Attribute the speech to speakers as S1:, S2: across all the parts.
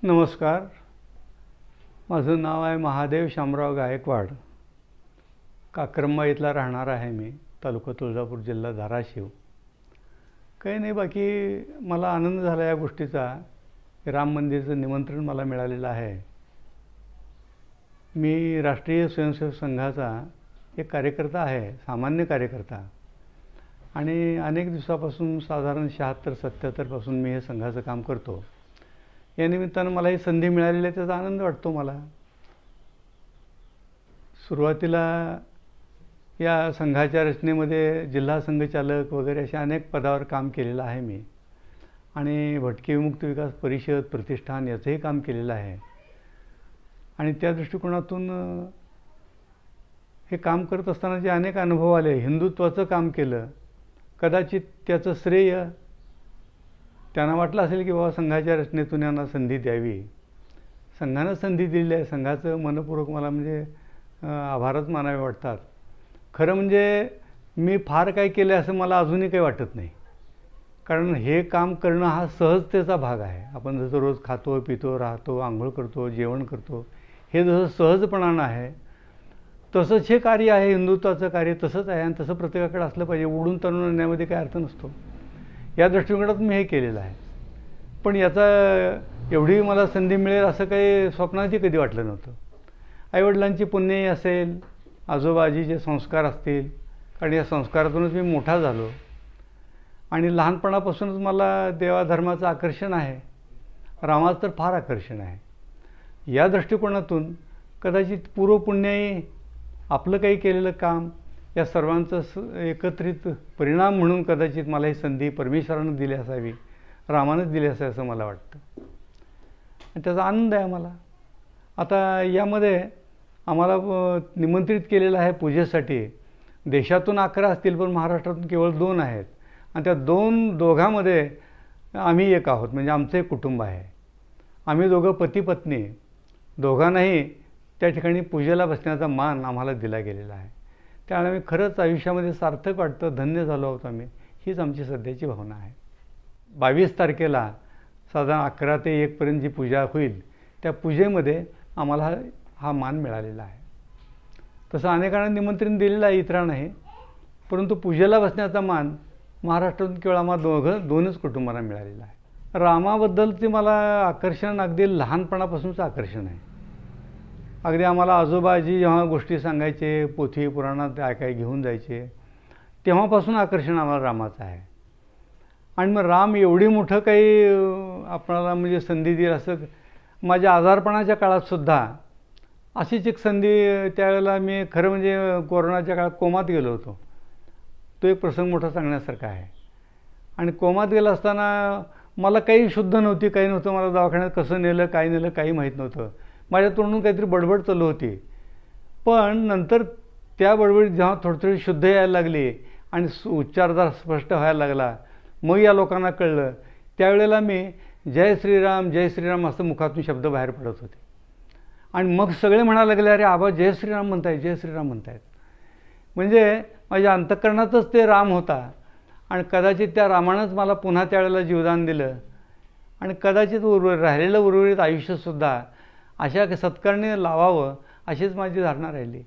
S1: नमस्कार. माझं नाव आहे महादेव शामराव गायकवाड. काक्रम्मा इथला राहणार आहे मी. तालुका तुळजापूर, जिल्हा धाराशिव. काही नाही, बाकी मला आनंद झाला या गोष्टीचा की राम मंदिराचं निमंत्रण मला मिळालेलं आहे. मी राष्ट्रीय स्वयंसेवक संघाचा एक कार्यकर्ता आहे, सामान्य कार्यकर्ता. आणि अनेक दिवसापासून, साधारण 76-77 पासून मी हे संघाचं काम करतो. या निमित्तानं मला ही संधी मिळालेली आहे, त्याचा आनंद वाटतो मला. सुरुवातीला या संघाच्या रचनेमध्ये जिल्हा संघचालक वगैरे अशा अनेक पदावर काम केलेलं आहे मी. आणि भटके विमुक्त विकास परिषद, प्रतिष्ठान याचंही काम केलेलं आहे. आणि त्या दृष्टिकोनातून हे काम करत असताना जे अनेक अनुभव आले, हिंदुत्वाचं काम केलं, कदाचित त्याचं श्रेय त्यांना वाटलं असेल की बाबा संघाच्या रचनेतून यांना संधी द्यावी. संघानं संधी दिली आहे, संघाचं मनपूर्वक मला आभारच मानावे वाटतात. खरं म्हणजे मी फार काय केलं असं मला अजूनही काही वाटत नाही. कारण हे काम करणं हा सहजतेचा भाग आहे. आपण जसं रोज खातो, पितो, राहतो, आंघोळ करतो, जेवण करतो, हे जसं सहजपणानं आहे, तसंच हे कार्य आहे. हिंदुत्वाचं कार्य तसंच आहे आणि तसं प्रत्येकाकडे असलं पाहिजे. उडून तरून आणण्यामध्ये काही अर्थ नसतो. या दृष्टिकोनात मी हे केलेलं आहे. पण याचा एवढी मला संधी मिळेल असं काही स्वप्नातही कधी वाटलं नव्हतं. आईवडिलांची पुण्यही असेल, आजोबा आजीचे संस्कार असतील, कारण या संस्कारातूनच मी मोठा झालो. आणि लहानपणापासूनच मला देवाधर्माचं आकर्षण आहे. रामाचं तर फार आकर्षण आहे. या दृष्टिकोनातून कदाचित पूर्वपुण्याही, आपलं काही केलेलं काम, या सर्वांचं एकत्रित परिणाम म्हणून कदाचित मला ही संधी परमेश्वरानं दिली असावी, रामानंच दिली असावी असं मला वाटतं. आणि त्याचा आनंद आहे मला. आता यामध्ये आम्हाला निमंत्रित केलेलं आहे पूजेसाठी. देशातून 11 असतील, पण महाराष्ट्रातून केवळ 2 आहेत. आणि त्या दोघांमध्ये आम्ही एक आहोत. म्हणजे आमचं एक कुटुंब आहे. आम्ही दोघं पती पत्नी, दोघांनाही त्या ठिकाणी पूजेला बसण्याचा मान आम्हाला दिला गेलेला आहे. त्यामुळे आम्ही खरंच आयुष्यामध्ये सार्थक वाटतं, धन्य झालो आहोत आम्ही. हीच आमची सध्याची भावना आहे. 22 तारखेला साधारण 11 ते 1 पर्यंत जी पूजा होईल, त्या पूजेमध्ये आम्हाला हा मान मिळालेला आहे. तसं अनेकांना निमंत्रण दिलेलं आहे, इतरांनाही. परंतु पूजेला बसण्याचा मान महाराष्ट्रातून केवळ आम्हाला दोनच कुटुंबांना मिळालेला आहे. रामाबद्दलचे मला आकर्षण अगदी लहानपणापासूनचं आकर्षण आहे. अगदी आम्हाला आजोबाजी जेव्हा गोष्टी सांगायचे, पोथी पुराणात काय घेऊन जायचे, तेव्हापासून आकर्षण आम्हाला रामाचं आहे. आणि मग राम एवढी मोठं काही आपल्याला संधी देईल असं, माझ्या आजारपणाच्या काळातसुद्धा अशीच एक संधी, त्यावेळेला मी खरं म्हणजे कोरोनाच्या काळात कोमात गेलो होतो. तो एक प्रसंग मोठा सांगण्यासारखा आहे. आणि कोमात गेला असताना मला काही शुद्ध नव्हती, काही नव्हतं. मला दवाखान्यात कसं नेलं, काय नेलं, काही माहीत नव्हतं. माझ्या तोंडून काहीतरी बडबड चालू होती. पण नंतर त्या बडबडीत जेव्हा थोडी शुद्ध यायला लागली आणि उच्चार जरा स्पष्ट व्हायला लागला, मग या लोकांना कळलं. त्यावेळेला मी जय श्रीराम, जय श्रीराम असं मुखातून शब्द बाहेर पडत होते. आणि मग सगळे म्हणायला लागले, अरे आबा जय श्रीराम म्हणतायत, जय श्रीराम म्हणतायत. म्हणजे माझ्या अंतःकरणातच ते राम होता. आणि कदाचित त्या रामानंच मला पुन्हा त्यावेळेला जीवदान दिलं. आणि कदाचित राहिलेलं उर्वरित आयुष्यसुद्धा अशा सत्कारणी लावावं अशीच माझी धारणा राहिली.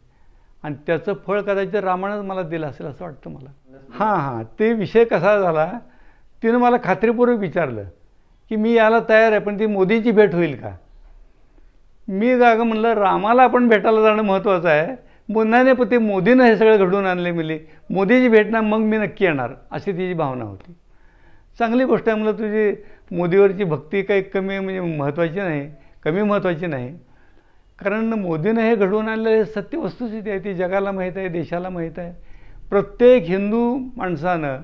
S1: आणि त्याचं फळ कदाचित रामानंच मला दिलं असेल असं वाटतं मला. हां, ते विषय कसा झाला, तिनं मला खात्रीपूर्वक विचारलं की मी याला तयार आहे, पण ती मोदींची भेट होईल का? मी जागा म्हणलं, रामाला आपण भेटायला जाणं महत्त्वाचं आहे. नाही, पण ते मोदीनं हे सगळं घडवून आणले. मोदीची भेट ना, मग मी नक्की येणार, अशी तिची भावना होती. चांगली गोष्ट आहे म्हणलं, तुझी मोदीवरची भक्ती काही महत्त्वाची नाही, कमी महत्त्वाची नाही. कारण मोदीनं हे घडवून आणलेलं सत्य वस्तुस्थिती आहे, ती जगाला माहीत आहे, देशाला माहीत आहे. प्रत्येक हिंदू माणसानं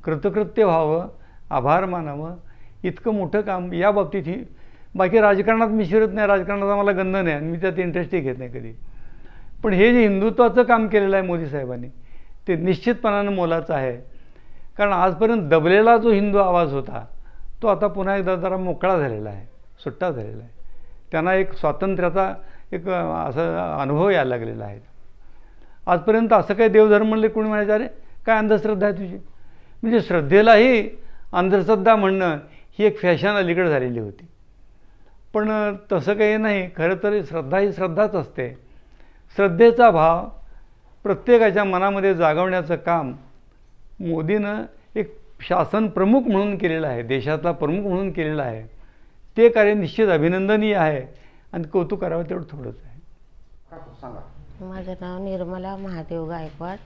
S1: कृतकृत्य व्हावं, आभार मानावं. इतकं मोठं काम या बाबतीत ही. बाकी राजकारणात मी शिरत नाही, राजकारणाचा मला गंध नाही आणि मी त्यात इंटरेस्टही घेत नाही कधी. पण हे जे हिंदुत्वाचं काम केलेलं आहे मोदी साहेबांनी, ते निश्चितपणानं मोलाचं आहे. कारण आजपर्यंत दबलेला जो हिंदू आवाज होता, तो आता पुन्हा एकदा जरा मोकळा झालेला आहे, सुट्टा झालेला आहे. त्यांना एक स्वातंत्र्याचा एक असा अनुभव यायला लागलेला आहे. आजपर्यंत असं काही देवधर्म म्हणले कोणी म्हणायचं, अरे काय अंधश्रद्धा आहे तुझी. म्हणजे श्रद्धेलाही अंधश्रद्धा म्हणणं ही एक फॅशन अलीकडे झालेली होती. पण तसं काही नाही. खरं तर श्रद्धा ही श्रद्धाच असते. श्रद्धेचा भाव प्रत्येकाच्या मनामध्ये जागवण्याचं काम मोदीनं एक शासन प्रमुख म्हणून केलेलं आहे, देशातला प्रमुख म्हणून केलेलं आहे. ते कार्य निश्चित अभिनंदनीय आहे आणि कौतुक करावं तेवढं थोडंच आहे.
S2: सांगा.
S3: माझं नाव निर्मला महादेव गायकवाड,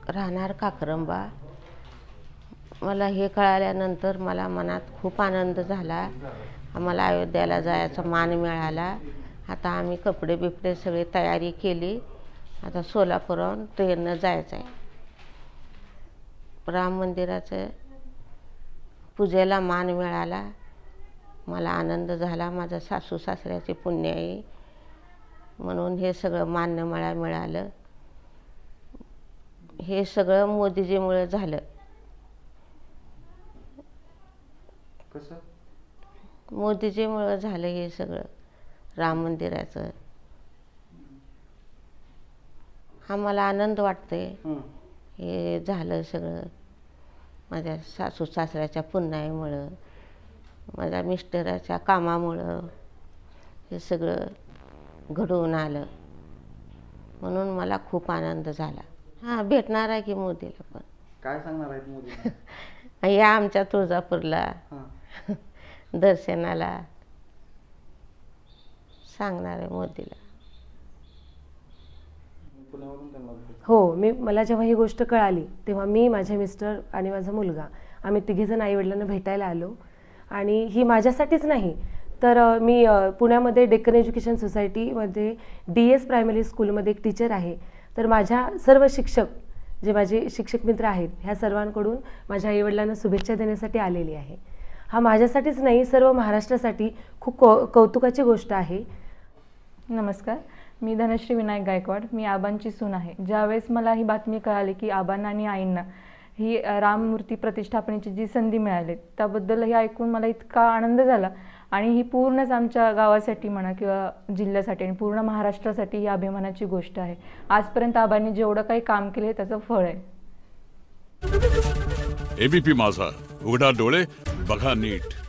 S3: राहणार काकरंबा. मला हे कळाल्यानंतर मला मनात खूप आनंद झाला. आम्हाला अयोध्याला जायचा मान मिळाला. आता आम्ही कपडे बिपडे सगळी तयारी केली. आता सोलापूरहून ट्रेननं जायचं आहे. राम मंदिराचं पूजेला मान मिळाला. मला आनंद झाला. माझ्या सासू सासऱ्याचे पुण्य आहे म्हणून हे सगळं मान्य मला मिळालं. हे सगळं मोदीजीमुळे झालं.
S2: कसं?
S3: मोदीजीमुळे झालं हे सगळं राम मंदिराचं. आम्हाला आनंद वाटतंय हे झालं सगळं माझ्या सासू सासऱ्याच्या पुण्यामुळं, माझ्या मिस्टराच्या कामामुळं हे सगळं घडवून आलं म्हणून मला खूप आनंद झाला. हां, भेटणार आहे की मोदीला पण.
S2: काय सांगणार आहेत मोदी?
S3: या आमच्या तुळजापूरला दर्शनाला सांगणार आहे मोदीला.
S4: हो, मला जेव्हा ही गोष्ट कळाली तेव्हा मी, माझे मिस्टर आणि माझा मुलगा आम्ही तिघीजण आईवडिलांना भेटायला आलो. आणि ही माझ्यासाठीच नाही तर मी पुण्यामध्ये डेक्कन एज्युकेशन सोसायटीमध्ये DS प्रायमरी स्कूलमध्ये एक टीचर आहे. तर माझ्या सर्व शिक्षक, जे माझे शिक्षक मित्र आहेत, ह्या सर्वांकडून माझ्या आईवडिलांना शुभेच्छा देण्यासाठी आलेली आहे. हा माझ्यासाठीच नाही, सर्व महाराष्ट्रासाठी खूप कौतुकाची गोष्ट आहे.
S5: नमस्कार, मी धनश्री विनायक गायकवाड. मी आबांची सून आहे. ज्यावेळेस मला ही बातमी कळाली की आबांना आणि आईंना ही राममूर्ती प्रतिष्ठापनेची जी संधी मिळाली, त्याबद्दल हे ऐकून मला इतका आनंद झाला. आणि ही पूर्णच आमच्या गावासाठी म्हणा किंवा जिल्ह्यासाठी आणि पूर्ण महाराष्ट्रासाठी ही अभिमानाची गोष्ट आहे. आजपर्यंत आबांनी जेवढं काही काम केले त्याचं फळ आहे.
S6: ABP माझा, उघडा डोळे बघा नीट.